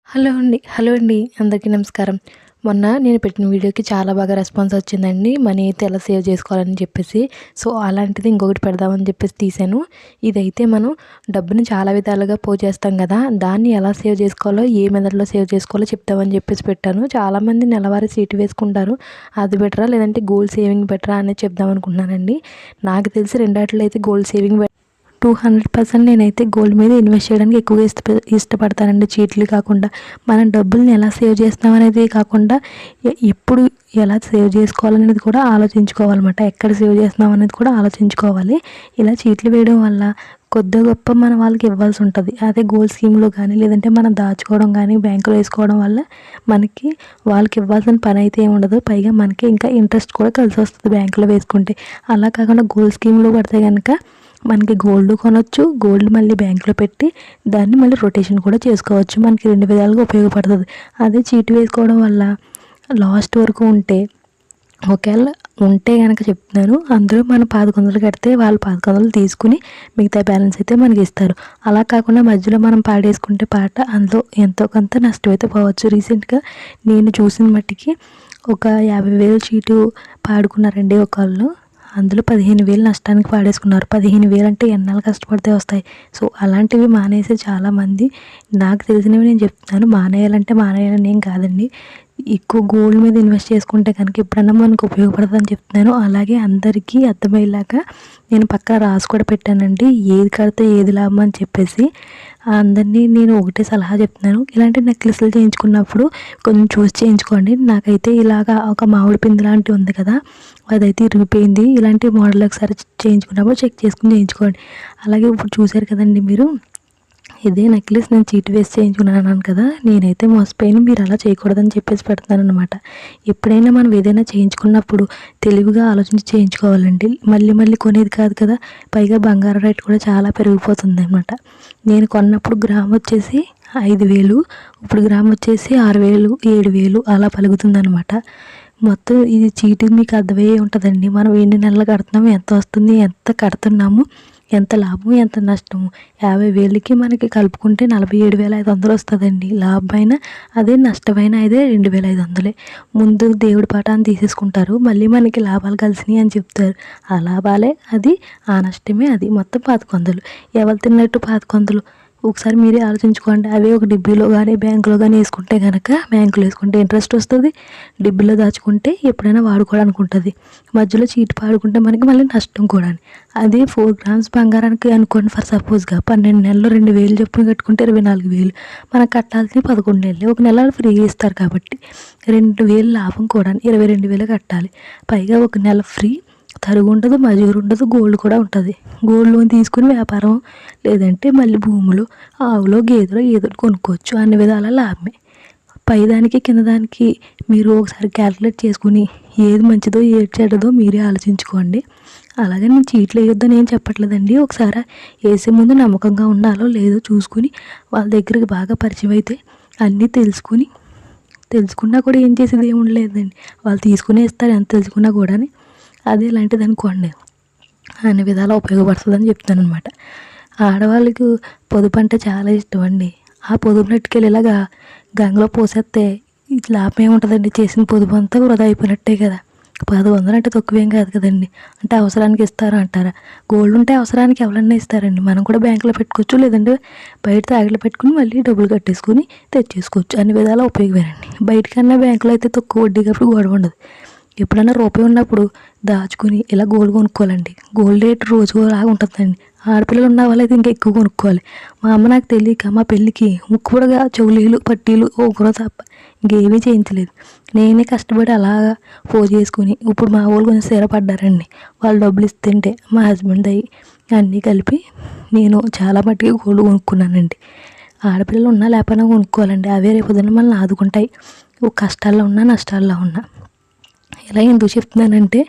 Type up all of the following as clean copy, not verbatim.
Hello అండి. అందరికీ నమస్కారం. మొన్న నేను పెట్టిన వీడియోకి చాలా బాగా రెస్పాన్స్ వచ్చిందండి. మనీ అయితే ఎలా సేవ్ చేసుకోవాలని చెప్పేసి. సో, అలాంటిది ఇంకొకటి పెడదామని చెప్పేసి తీశాను. ఇదైతే మనం డబ్బుని చాలా విధాలుగా పోజేస్తాం కదా! దాన్ని ఎలా సేవ్ చేసుకోవాలో, ఏ మెథడ్‌లో సేవ్ చేసుకోవాలో చెప్తామని చెప్పేసి పెట్టాను. చాలామంది నెలవారీ చీటీ వేసుకుంటారు. అది బెటరా? లేదంటే గోల్డ్ సేవింగ్ బెటరా? అనేది చెప్దామనుకుంటున్నానండి. నాకు తెలిసి రెండాటిలో అయితే గోల్డ్ సేవింగ్ 200% నేనైతే గోల్డ్ మీద ఇన్వెస్ట్ చేయడానికి ఎక్కువగా ఇష్టపడతానండి. చీట్లు కాకుండా మనం డబ్బుల్ని ఎలా సేవ్ చేస్తున్నాం అనేది కాకుండా ఎప్పుడు ఎలా సేవ్ చేసుకోవాలనేది కూడా ఆలోచించుకోవాలన్నమాట. ఎక్కడ సేవ్ చేస్తున్నాం అనేది కూడా ఆలోచించుకోవాలి. ఇలా చీట్లు వేయడం వల్ల కొద్దో గొప్ప మన వాళ్ళకి ఇవ్వాల్సి ఉంటుంది. అదే గోల్డ్ స్కీమ్లో కానీ లేదంటే మనం దాచుకోవడం కానీ బ్యాంకులో వేసుకోవడం వల్ల మనకి వాళ్ళకి ఇవ్వాల్సిన పని అయితే ఏమి ఉండదు. పైగా మనకి ఇంకా ఇంట్రెస్ట్ కూడా కలిసి వస్తుంది బ్యాంకులో వేసుకుంటే. అలా కాకుండా గోల్డ్ స్కీమ్లో పడితే కనుక మనకి గోల్డ్ కొనొచ్చు. గోల్డ్ మళ్ళీ బ్యాంకులో పెట్టి దాన్ని మళ్ళీ రొటేషన్ కూడా చేసుకోవచ్చు. మనకి 2 విధాలుగా ఉపయోగపడుతుంది. అదే చీటీ వేసుకోవడం వల్ల లాస్ట్ వరకు ఒకవేళ ఉంటే కనుక చెప్తున్నాను, అందులో మనం 1100 కడితే వాళ్ళు 1100 తీసుకుని మిగతా బ్యాలెన్స్ అయితే మనకి ఇస్తారు. అలా కాకుండా మధ్యలో మనం పాడేసుకుంటే అందులో ఎంతో కొంత నష్టం అయితే పోవచ్చు. రీసెంట్గా నేను చూసిన మట్టికి ఒక 50,000 చీటు పాడుకున్నారండి ఒకళ్ళు. అందులో 15,000 నష్టానికి పాడేసుకున్నారు. 15,000 అంటే ఎన్నాళ్ళు కష్టపడితే వస్తాయి. సో, అలాంటివి మానేసి చాలామంది, నాకు తెలిసినవి నేను చెప్తున్నాను. మానేయాలని ఏం కాదండి. ఎక్కువ గోల్డ్ మీద ఇన్వెస్ట్ చేసుకుంటే కనుక ఎప్పుడన్నా మనకు ఉపయోగపడుతుందని చెప్తున్నాను. అలాగే అందరికీ అర్థమయ్యేలాగా నేను పక్కన రాసి కూడా పెట్టానండి. ఏది కడితే ఏది లాభం అని చెప్పేసి. అందరినీ నేను ఒకటే సలహా చెప్తున్నాను. ఇలాంటి నెక్లెస్లు చేయించుకున్నప్పుడు కొంచెం చూసి చేయించుకోండి. నాకైతే ఇలాగా ఒక మామిడి పిండి లాంటివి ఉంది కదా, అదైతే ఇరిగిపోయింది. ఇలాంటి మోడల్ ఒకసారి చేయించుకున్నప్పుడు చెక్ చేసుకుని చేయించుకోండి. అలాగే ఇప్పుడు చూశారు కదండి మీరు, ఇదే నెక్లెస్ నేను చీటీ వేసి చేయించుకున్నాను కదా, నేనైతే మోసపోయాను. మీరు అలా చేయకూడదని చెప్పేసి పెడతాను అనమాట. ఎప్పుడైనా మనం ఏదైనా చేయించుకున్నప్పుడు తెలివిగా ఆలోచించి చేయించుకోవాలండి. మళ్ళీ కొనేది కాదు కదా. పైగా బంగారం రేట్ కూడా చాలా పెరిగిపోతుంది అనమాట. నేను కొన్నప్పుడు గ్రామ్ వచ్చేసి 5,000, ఇప్పుడు గ్రామ్ వచ్చేసి 6,000, 7,000 అలా పలుకుతుందనమాట. మొత్తం ఇది చీటీ మీకు అర్థమయ్యే ఉంటుందండి. మనం ఎన్ని నెలలు కడుతున్నాము, ఎంత వస్తుంది, ఎంత కడుతున్నాము, ఎంత లాభం, ఎంత నష్టము. 50,000కి మనకి కలుపుకుంటే 47,500 వస్తుందండి లాభమైన. అదే నష్టమైన అదే 2,500. ముందు దేవుడి పాఠాన్ని తీసేసుకుంటారు, మళ్ళీ మనకి లాభాలు కలిసినాయి అని చెప్తారు. ఆ లాభాలే అది, ఆ నష్టమే అది. మొత్తం 1100. ఎవరు తిన్నట్టు 1100? ఒకసారి మీరే ఆలోచించుకోండి. అవి ఒక డిబ్బీలో కానీ బ్యాంకులో కానీ వేసుకుంటే కనుక, బ్యాంకులో వేసుకుంటే ఇంట్రెస్ట్ వస్తుంది. డిబ్బీలో దాచుకుంటే ఎప్పుడైనా వాడుకోవడానికి ఉంటుంది. మధ్యలో చీటి పాడుకుంటే మనకి మళ్ళీ నష్టం కూడా. అదే 4 గ్రామ్స్ బంగారానికి అనుకోండి, ఫర్ సపోజ్గా 12 నెలలు 2,000 చొప్పున కట్టుకుంటే 24,000. మనకు కట్టాల్సిన 11 నెలలు. ఒక నెల ఫ్రీగా ఇస్తారు కాబట్టి 2,000 లాభం కూడా. 22,000 కట్టాలి. పైగా ఒక నెల ఫ్రీ. తరుగు ఉండదు, మజూరు ఉండదు, గోల్డ్ కూడా ఉంటుంది. గోల్డ్ లోన్ తీసుకుని వ్యాపారం లేదంటే మళ్ళీ భూములు, ఆవులో గేదెలో ఏదో కొనుక్కోవచ్చు. అన్ని విధాల లాభమే. పైదానికి కిందదానికి మీరు ఒకసారి క్యాలిక్యులేట్ చేసుకుని ఏది మంచిదో ఏది చెడ్డదో మీరే ఆలోచించుకోండి. అలాగే నేను చీట్లు వేయొద్దని ఏం చెప్పట్లేదండి. ఒకసారి వేసే ముందు నమ్మకంగా ఉండాలో లేదో చూసుకుని వాళ్ళ దగ్గరికి బాగా పరిచయం అయితే అన్నీ తెలుసుకున్నా కూడా ఏం చేసేది ఏమి ఉండలేదండి. వాళ్ళు తీసుకునే ఇస్తారు ఎంత తెలుసుకున్నా కూడా. అది ఇలాంటిది అనుకోండి, అన్ని విధాలా ఉపయోగపడుతుందని చెప్తాను అనమాట. ఆడవాళ్ళకి పొదుపు అంటే చాలా ఇష్టం అండి. ఆ పొదుపు నెట్టుకెళ్ళి ఇలాగా గంగలో పోసేస్తే లాభం ఏముంటుందండి? చేసిన పొదుపు అంతా వృధా అయిపోయినట్టే కదా. 1100 అంటే తక్కువేం కాదు కదండి. అంటే అవసరానికి ఇస్తారు అంటారా? గోల్డ్ ఉంటే అవసరానికి ఎవరన్నా ఇస్తారండి. మనం కూడా బ్యాంకులో పెట్టుకోవచ్చు, లేదంటే బయట తాగిలో పెట్టుకుని మళ్ళీ డబ్బులు కట్టేసుకుని తెచ్చేసుకోవచ్చు. అన్ని విధాలా ఉపయోగమేనండి. బయటకన్నా బ్యాంకులో అయితే తక్కువ వడ్డీ కాబట్టి గొడవ ఉండదు. ఎప్పుడైనా రూపాయి ఉన్నప్పుడు దాచుకుని ఇలా గోల్డ్ కొనుక్కోవాలండి. గోల్డ్ రేట్ రోజులాగా ఉంటుందండి. ఆడపిల్లలు ఉన్న వాళ్ళైతే ఇంకా ఎక్కువ కొనుక్కోవాలి. మా అమ్మ నాకు తెలియక మా పెళ్ళికి ముక్కుపుడగా చెవులీలు, పట్టీలు, ఒకరో తప్ప ఇంకేమీ చేయించలేదు. నేనే కష్టపడి అలాగా చేసుకుని ఇప్పుడు మా వాళ్ళు కొంచెం స్థిరపడ్డారండి. వాళ్ళు డబ్బులు ఇస్తుంటే మా హస్బెండ్ అయ్యి అన్నీ కలిపి నేను చాలా మట్టుగా గోల్డ్ కొనుక్కున్నానండి. ఆడపిల్లలు ఉన్నా లేకపోయినా కొనుక్కోవాలండి. అవే రేపొద్దున మనల్ని ఆదుకుంటాయి, కష్టాల్లో ఉన్నా నష్టాల్లో ఉన్నా. ఇలా ఎందుకు చెప్తున్నానంటే,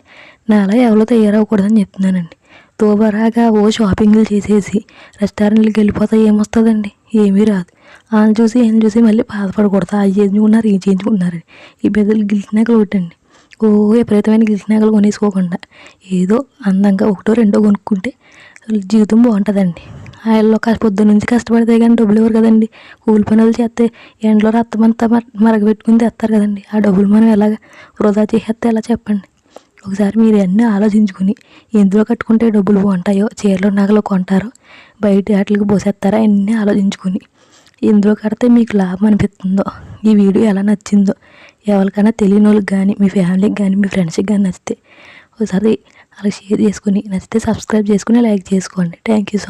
నాలా ఎవరో తయారవ్వకూడదని చెప్తున్నానండి. తోబరాగా షాపింగ్లు చేసేసి రెస్టారెంట్లకు వెళ్ళిపోతే ఏమొస్తుందండి? ఏమీ రాదు. వాళ్ళని చూసి ఏం చూసి మళ్ళీ బాధపడకూడదు. అది చేయించుకున్నారు, ఇది చేయించుకుంటున్నారని. ఈ పెద్దలు గిల్చినాకలు ఒకటండి. విపరీతమైన గిల్చినాకలు కొనేసుకోకుండా ఏదో అందంగా ఒకటో రెండో కొనుక్కుంటే జీవితం బాగుంటుందండి. ఆయిల్లో పొద్దున్న నుంచి కష్టపడితే కానీ డబ్బులు ఇవ్వరు కదండి. కూలి పనులు చేస్తే ఎండలో రక్తమంతా మరగబెట్టుకుని తెస్తారు కదండి. ఆ డబ్బులు మనం ఎలాగ వృధా చేసేస్తే ఎలా చెప్పండి. ఒకసారి మీరు అన్నీ ఆలోచించుకుని ఎందులో కట్టుకుంటే డబ్బులు బాగుంటాయో, చీరలు నగలు కొంటారో, బయట వాటికి పోసేస్తారో అన్నీ ఆలోచించుకుని ఎందులో కడితే మీకు లాభం అనిపిస్తుందో, ఈ వీడియో ఎలా నచ్చిందో ఎవరికైనా తెలియని వాళ్ళకి కానీ, మీ ఫ్యామిలీకి కానీ, మీ ఫ్రెండ్స్కి కానీ నచ్చితే ఒకసారి అలా షేర్ చేసుకుని, నచ్చితే సబ్స్క్రైబ్ చేసుకుని లైక్ చేసుకోండి. Thank you so much.